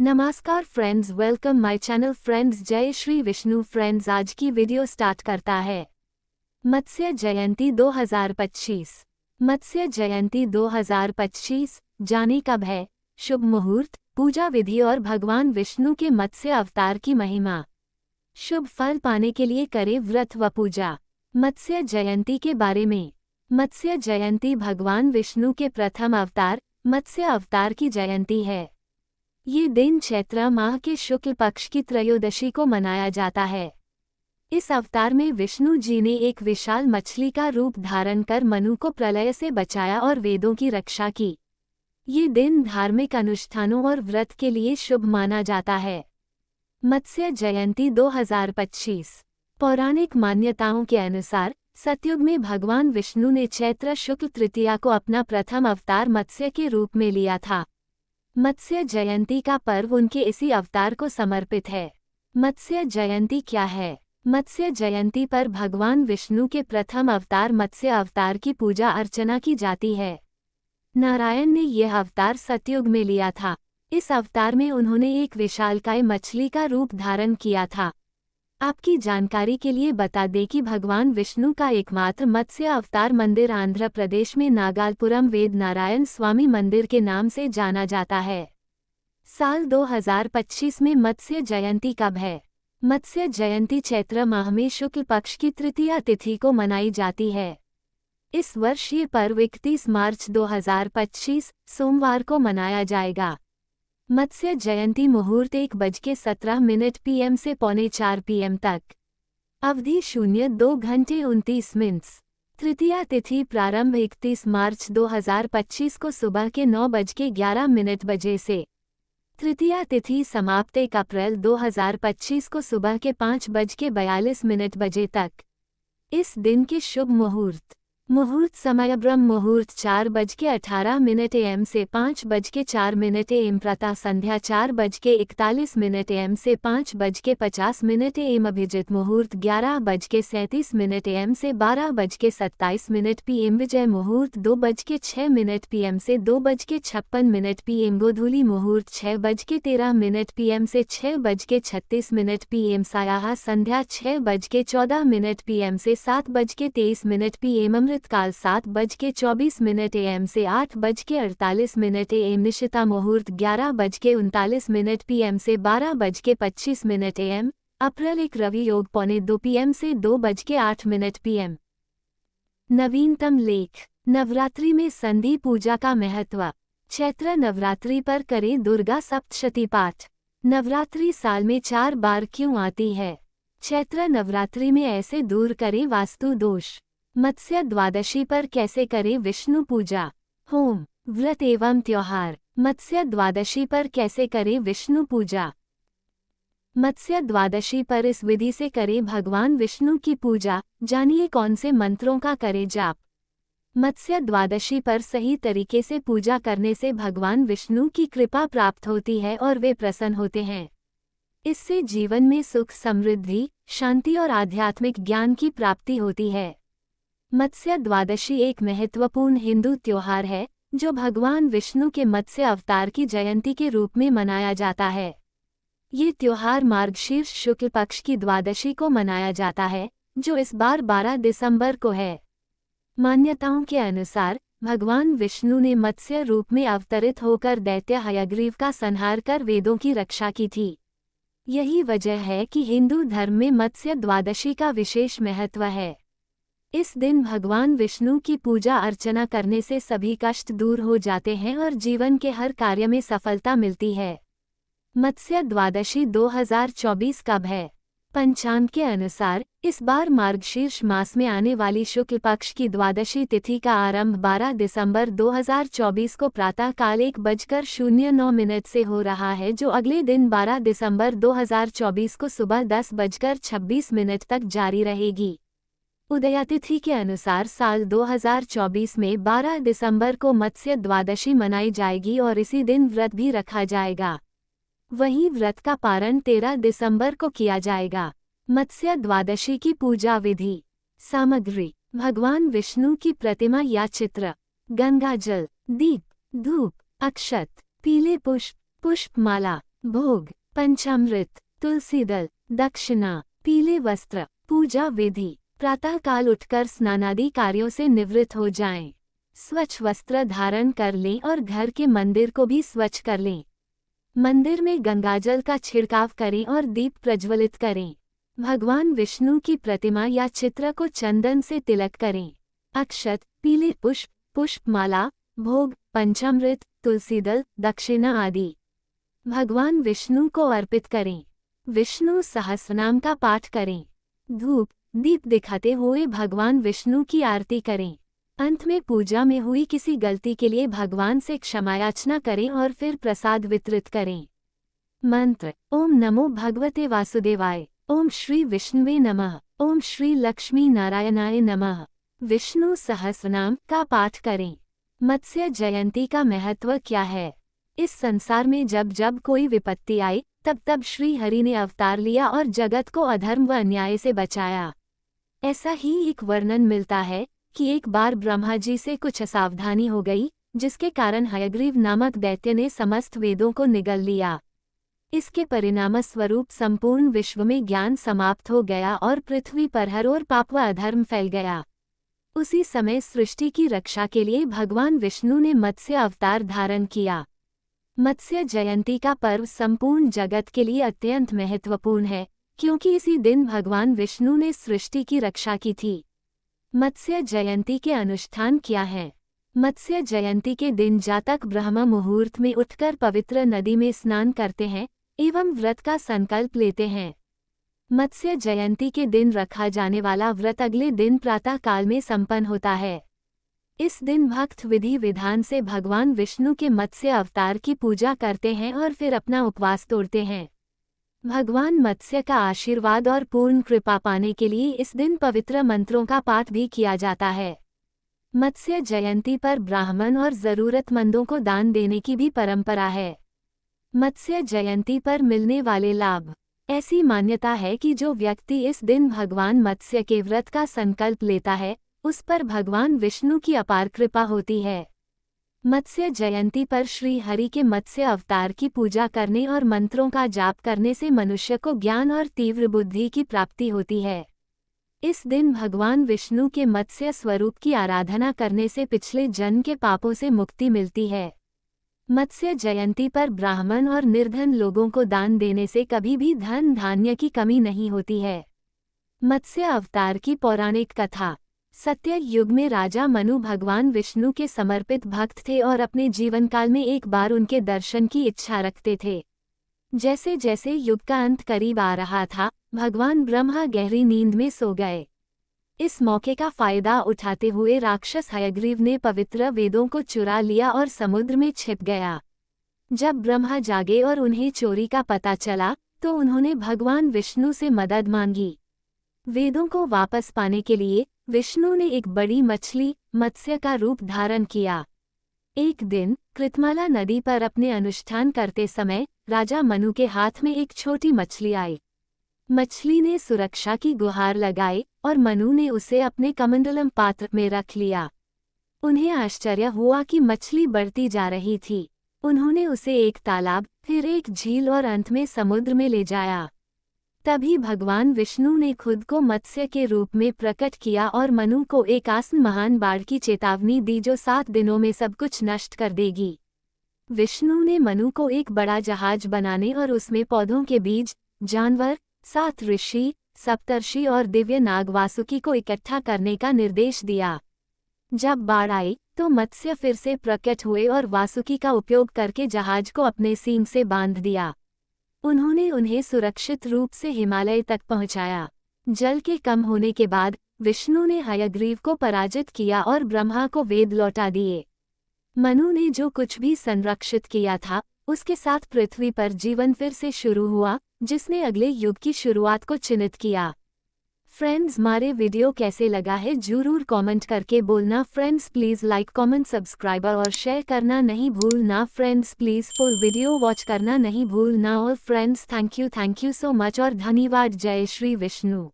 नमस्कार friends, welcome my channel friends. जय Shri Vishnu friends. आज की वीडियो स्टार्ट करता है। मत्स्य जयंती 2025। मत्स्य जयंती 2025 जाने कब है, शुभ मुहूर्त, पूजा विधि और भगवान विष्णु के मत्स्य अवतार की महिमा। शुभ फल पाने के लिए करें व्रत व पूजा। मत्स्य जयंती के बारे में। मत्स्य जयंती भगवान विष्णु के प्रथम अवतार मत्स्य अवतार की जयंती है। ये दिन चैत्र माह के शुक्ल पक्ष की त्रयोदशी को मनाया जाता है। इस अवतार में विष्णु जी ने एक विशाल मछली का रूप धारण कर मनु को प्रलय से बचाया और वेदों की रक्षा की। ये दिन धार्मिक अनुष्ठानों और व्रत के लिए शुभ माना जाता है। मत्स्य जयंती 2025। पौराणिक मान्यताओं के अनुसार सतयुग में भगवान विष्णु ने चैत्र शुक्ल तृतीया को अपना प्रथम अवतार मत्स्य के रूप में लिया था। मत्स्य जयंती का पर्व उनके इसी अवतार को समर्पित है। मत्स्य जयंती क्या है? मत्स्य जयंती पर भगवान विष्णु के प्रथम अवतार मत्स्य अवतार की पूजा अर्चना की जाती है। नारायण ने यह अवतार सतयुग में लिया था। इस अवतार में उन्होंने एक विशालकाय मछली का रूप धारण किया था। आपकी जानकारी के लिए बता दें कि भगवान विष्णु का एकमात्र मत्स्य अवतार मंदिर आंध्र प्रदेश में नागालपुरम वेद नारायण स्वामी मंदिर के नाम से जाना जाता है। साल 2025 में मत्स्य जयंती कब है? मत्स्य जयंती चैत्र माह में शुक्ल पक्ष की तृतीया तिथि को मनाई जाती है। इस वर्ष ये पर्व 31 मार्च 2025 सोमवार को मनाया जाएगा। मत्स्य जयंती मुहूर्त 1:17 PM से 3:45 PM तक। अवधि 02 घंटे 29 मिनट। तृतीया तिथि प्रारंभ 31 मार्च 2025 को सुबह के 9:11 बजे से। तृतीया तिथि समाप्त 1 अप्रैल 2025 को सुबह के 5:42 बजे तक। इस दिन के शुभ मुहूर्त समय ब्रह्म मुहूर्त 4:18 AM से 5:04 AM। प्रातः संध्या 4:41 AM से 5:50 AM। अभिजित मुहूर्त 11:37 AM से 12:27 PM। विजय मुहूर्त 2:06 PM से 2:56 PM। गोधूली मुहूर्त 6:13 PM से 6:36 PM। सायाह संध्या 6:14 PM से 7:23 PM। अमृतकाल 7:24 AM से 8:48 AM। निशिता मुहूर्त 11:39 PM से 12:25 AM। अप्रैल 1 रवि योग 1:45 PM से 2:08 PM। नवीनतम लेख। नवरात्रि में संधि पूजा का महत्व। चैत्र नवरात्रि पर करें दुर्गा सप्तशती पाठ। नवरात्रि साल में 4 बार क्यों आती है? चैत्र नवरात्रि में ऐसे दूर करें वास्तु दोष। मत्स्य द्वादशी पर कैसे करें विष्णु पूजा, होम, व्रत एवं त्योहार। मत्स्य द्वादशी पर कैसे करें विष्णु पूजा। मत्स्य द्वादशी पर इस विधि से करें भगवान विष्णु की पूजा। जानिए कौन से मंत्रों का करें जाप। मत्स्य द्वादशी पर सही तरीके से पूजा करने से भगवान विष्णु की कृपा प्राप्त होती है और वे प्रसन्न होते हैं। इससे जीवन में सुख, समृद्धि, शांति और आध्यात्मिक ज्ञान की प्राप्ति होती है। मत्स्य द्वादशी एक महत्वपूर्ण हिंदू त्योहार है जो भगवान विष्णु के मत्स्य अवतार की जयंती के रूप में मनाया जाता है। ये त्योहार मार्गशीर्ष शुक्ल पक्ष की द्वादशी को मनाया जाता है, जो इस बार 12 दिसंबर को है। मान्यताओं के अनुसार भगवान विष्णु ने मत्स्य रूप में अवतरित होकर दैत्य हयग्रीव का संहार कर वेदों की रक्षा की थी। यही वजह है कि हिंदू धर्म में मत्स्य द्वादशी का विशेष महत्व है। इस दिन भगवान विष्णु की पूजा अर्चना करने से सभी कष्ट दूर हो जाते हैं और जीवन के हर कार्य में सफलता मिलती है। मत्स्य द्वादशी 2024 कब है? पंचांग के अनुसार इस बार मार्गशीर्ष मास में आने वाली शुक्ल पक्ष की द्वादशी तिथि का आरंभ 12 दिसंबर 2024 को प्रातः काल 1:09 से हो रहा है, जो अगले दिन 12 दिसंबर 2024 को सुबह 10:26 तक जारी रहेगी। उदयातिथि के अनुसार साल 2024 में 12 दिसंबर को मत्स्य द्वादशी मनाई जाएगी और इसी दिन व्रत भी रखा जाएगा। वहीं व्रत का पारण 13 दिसंबर को किया जाएगा। मत्स्य द्वादशी की पूजा विधि। सामग्री: भगवान विष्णु की प्रतिमा या चित्र, गंगाजल, दीप, धूप, अक्षत, पीले पुष्प, पुष्पमाला, भोग, पंचामृत, तुलसी दल, दक्षिणा, पीले वस्त्र। पूजा विधि, प्रातःकाल उठकर स्नानादि कार्यों से निवृत्त हो जाएं। स्वच्छ वस्त्र धारण कर लें और घर के मंदिर को भी स्वच्छ कर लें। मंदिर में गंगाजल का छिड़काव करें और दीप प्रज्वलित करें। भगवान विष्णु की प्रतिमा या चित्र को चंदन से तिलक करें। अक्षत, पीले पुष्प, पुष्पमाला, भोग, पंचामृत, तुलसी दल, दक्षिणा आदि भगवान विष्णु को अर्पित करें। विष्णु सहस्रनाम का पाठ करें। धूप, दीप दिखाते हुए भगवान विष्णु की आरती करें। अंत में पूजा में हुई किसी गलती के लिए भगवान से क्षमायाचना करें और फिर प्रसाद वितरित करें। मंत्र, ओम नमो भगवते वासुदेवाय, ओम श्री विष्णुवे नमः, ओम श्री लक्ष्मी नारायणाय नमः। विष्णु सहस्रनाम का पाठ करें। मत्स्य जयंती का महत्व क्या है? इस संसार में जब जब कोई विपत्ति आई तब तब श्री हरि ने अवतार लिया और जगत को अधर्म व अन्याय से बचाया। ऐसा ही एक वर्णन मिलता है कि एक बार ब्रह्मा जी से कुछ असावधानी हो गई, जिसके कारण हयग्रीव नामक दैत्य ने समस्त वेदों को निगल लिया। इसके परिणाम स्वरूप संपूर्ण विश्व में ज्ञान समाप्त हो गया और पृथ्वी पर हर ओर पाप व अधर्म फैल गया। उसी समय सृष्टि की रक्षा के लिए भगवान विष्णु ने मत्स्य अवतार धारण किया। मत्स्य जयंती का पर्व संपूर्ण जगत के लिए अत्यंत महत्वपूर्ण है, क्योंकि इसी दिन भगवान विष्णु ने सृष्टि की रक्षा की थी। मत्स्य जयंती के अनुष्ठान क्या हैं? मत्स्य जयंती के दिन जातक ब्रह्म मुहूर्त में उठकर पवित्र नदी में स्नान करते हैं एवं व्रत का संकल्प लेते हैं। मत्स्य जयंती के दिन रखा जाने वाला व्रत अगले दिन प्रातः काल में संपन्न होता है। इस दिन भक्त विधि विधान से भगवान विष्णु के मत्स्य अवतार की पूजा करते हैं और फिर अपना उपवास तोड़ते हैं। भगवान मत्स्य का आशीर्वाद और पूर्ण कृपा पाने के लिए इस दिन पवित्र मंत्रों का पाठ भी किया जाता है। मत्स्य जयंती पर ब्राह्मण और जरूरतमंदों को दान देने की भी परंपरा है। मत्स्य जयंती पर मिलने वाले लाभ, ऐसी मान्यता है कि जो व्यक्ति इस दिन भगवान मत्स्य के व्रत का संकल्प लेता है, उस पर भगवान विष्णु की अपार कृपा होती है। मत्स्य जयंती पर श्री हरि के मत्स्य अवतार की पूजा करने और मंत्रों का जाप करने से मनुष्य को ज्ञान और तीव्र बुद्धि की प्राप्ति होती है। इस दिन भगवान विष्णु के मत्स्य स्वरूप की आराधना करने से पिछले जन्म के पापों से मुक्ति मिलती है। मत्स्य जयंती पर ब्राह्मण और निर्धन लोगों को दान देने से कभी भी धन धान्य की कमी नहीं होती है। मत्स्य अवतार की पौराणिक कथा। सत्य युग में राजा मनु भगवान विष्णु के समर्पित भक्त थे और अपने जीवनकाल में एक बार उनके दर्शन की इच्छा रखते थे। जैसे जैसे युग का अंत करीब आ रहा था, भगवान ब्रह्मा गहरी नींद में सो गए। इस मौके का फायदा उठाते हुए राक्षस हयग्रीव ने पवित्र वेदों को चुरा लिया और समुद्र में छिप गया। जब ब्रह्मा जागे और उन्हें चोरी का पता चला, तो उन्होंने भगवान विष्णु से मदद मांगी। वेदों को वापस पाने के लिए विष्णु ने एक बड़ी मछली मत्स्य का रूप धारण किया। एक दिन कृतमाला नदी पर अपने अनुष्ठान करते समय राजा मनु के हाथ में एक छोटी मछली आई। मछली ने सुरक्षा की गुहार लगाई और मनु ने उसे अपने कमंडलम पात्र में रख लिया। उन्हें आश्चर्य हुआ कि मछली बढ़ती जा रही थी। उन्होंने उसे एक तालाब, फिर एक झील और अंत में समुद्र में ले जाया। तभी भगवान विष्णु ने खुद को मत्स्य के रूप में प्रकट किया और मनु को एक आसन महान बाढ़ की चेतावनी दी जो 7 दिनों में सब कुछ नष्ट कर देगी। विष्णु ने मनु को एक बड़ा जहाज बनाने और उसमें पौधों के बीज, जानवर, 7 ऋषि, सप्तर्षि और दिव्य नाग वासुकी को इकट्ठा करने का निर्देश दिया। जब बाढ़ आई तो मत्स्य फिर से प्रकट हुए और वासुकी का उपयोग करके जहाज को अपने सींग से बांध दिया। उन्होंने उन्हें सुरक्षित रूप से हिमालय तक पहुंचाया। जल के कम होने के बाद विष्णु ने हयग्रीव को पराजित किया और ब्रह्मा को वेद लौटा दिए। मनु ने जो कुछ भी संरक्षित किया था, उसके साथ पृथ्वी पर जीवन फिर से शुरू हुआ, जिसने अगले युग की शुरुआत को चिन्हित किया। फ्रेंड्स, हमारे वीडियो कैसे लगा है जरूर कमेंट करके बोलना। Friends please like comment subscribe और शेयर करना नहीं भूलना। Friends please full video watch करना नहीं भूलना। और friends thank you so much और धन्यवाद। जय श्री विष्णु।